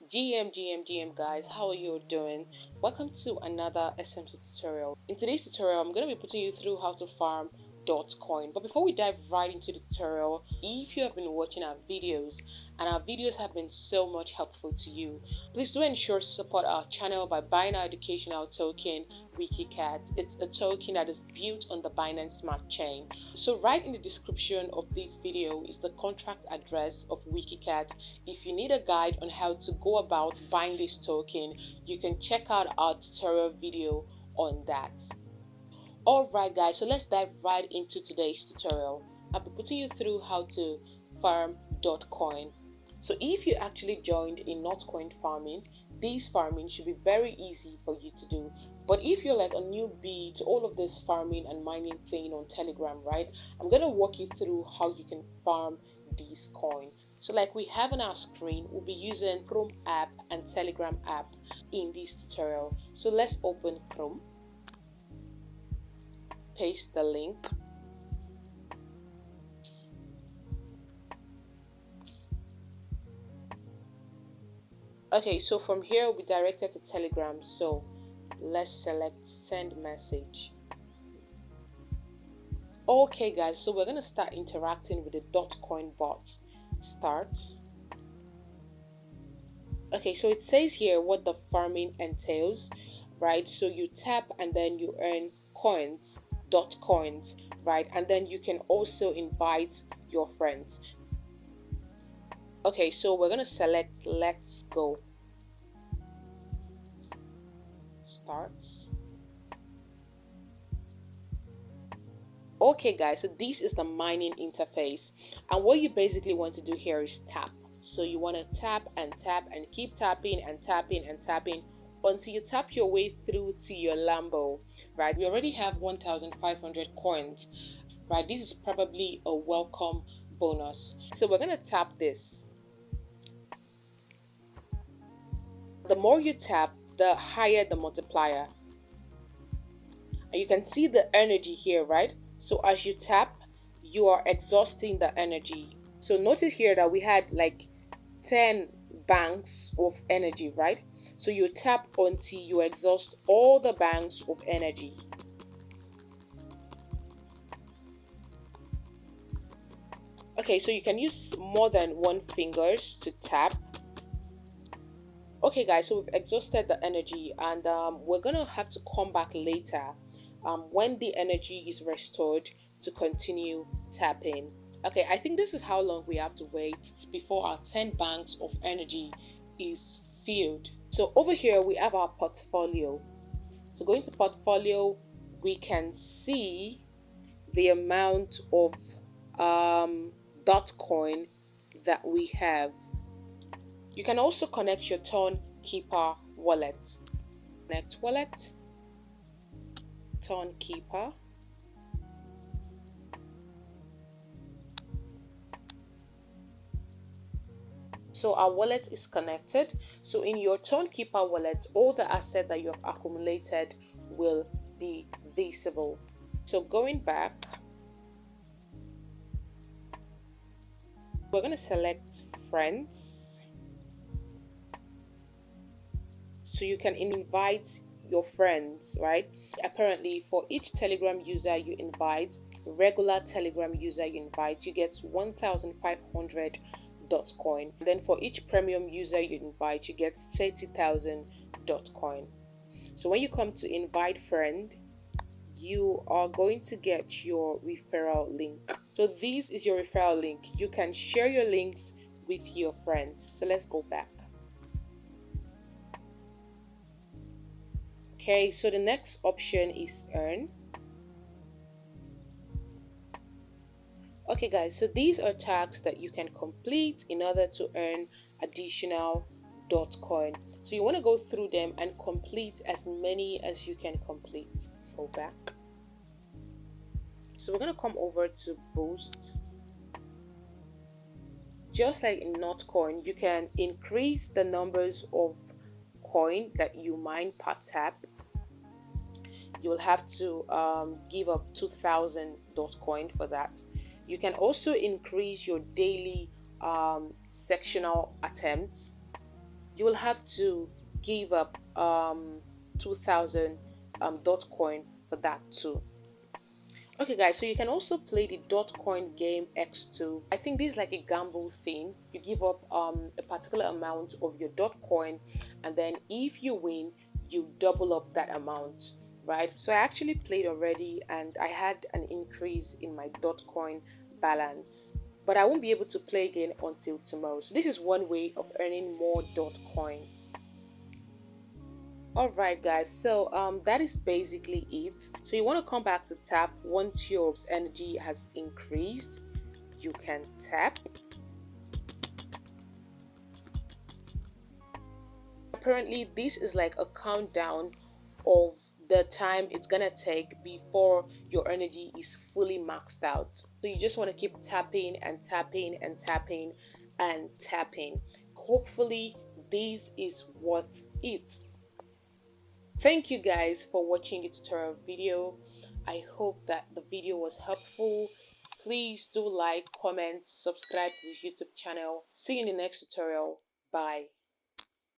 GM guys, how are you doing? Welcome to another SMC tutorial. In today's tutorial, I'm going to be putting you through how to farm Dotcoin. But before we dive right into the tutorial, if you have been watching our videos and our videos have been so much helpful to you, please do ensure to support our channel by buying our educational token, Wiki Cat. It's a token that is built on the Binance Smart Chain. So right in the description of this video is the contract address of Wiki Cat. If you need a guide on how to go about buying this token, you can check out our tutorial video on that. Alright guys, so let's dive right into today's tutorial. I'll be putting you through how to farm Dotcoin. So if you actually joined in Dotcoin farming, this farming should be very easy for you to do. But if you're like a newbie to all of this farming and mining thing on Telegram, right, I'm going to walk you through how you can farm this coin. So like we have on our screen, we'll be using Chrome app and Telegram app in this tutorial. So let's open Chrome, paste the link, okay, so from here we'll be directed to Telegram. So let's select send message. Okay guys, so we're going to start interacting with the Dotcoin bot. Starts. Okay, so it says here what the farming entails, right? So you tap and then you earn coins, Dotcoins, right? And then you can also invite your friends. Okay, so we're gonna select let's go. Starts. Okay guys, so this is the mining interface, and what you basically want to do here is tap. So you want to tap and keep tapping and tapping and tapping until you tap your way through to your Lambo, right? We already have 1,500 coins, right? This is probably a welcome bonus. So we're going to tap this. The more you tap, the higher the multiplier. And you can see the energy here, right? So as you tap, you are exhausting the energy. So notice here that we had like 10 banks of energy, right? So you tap until you exhaust all the banks of energy. Okay, so you can use more than one fingers to tap. Okay guys, so we've exhausted the energy, and we're gonna have to come back later when the energy is restored to continue tapping. Okay, I think this is how long we have to wait before our 10 banks of energy is filled. So over here we have our portfolio. So going to portfolio, we can see the amount of Dotcoin that we have. You can also connect your Keeper wallet. Connect wallet, Keeper. So our wallet is connected. So in your Keeper wallet, all the assets that you have accumulated will be visible. So going back, we're going to select friends. So you can invite your friends, right? Apparently for each Telegram user you invite, regular Telegram user you invite, you get 1,500 Dotcoin. Then for each premium user you invite, you get 30,000 Dotcoin. So when you come to invite friend, you are going to get your referral link. So this is your referral link. You can share your links with your friends. So let's go back. Okay, so the next option is earn. Okay guys, so these are tasks that you can complete in order to earn additional Dotcoin. So you want to go through them and complete as many as you can complete. Go back. So we're going to come over to boost. Just like in Dotcoin, you can increase the numbers of coin that you mine per tap. You will have to give up 2,000 Dotcoin for that. You can also increase your daily sectional attempts. you will have to give up 2000 Dotcoin for that too. Okay guys, so you can also play the Dotcoin game X2. I think this is like a gamble thing. You give up a particular amount of your Dotcoin, and then if you win, you double up that amount, right? So I actually played already and I had an increase in my Dotcoin balance. But I won't be able to play again until tomorrow. So this is one way of earning more Dotcoin. Alright guys, so that is basically it. So you want to come back to tap once your energy has increased. You can tap. Apparently this is like a countdown of the time it's gonna take before your energy is fully maxed out. So you just want to keep tapping and tapping and tapping and tapping. Hopefully this is worth it. Thank you guys for watching the tutorial video. I hope that the video was helpful. Please do like, comment, subscribe to this YouTube channel. See you in the next tutorial. Bye.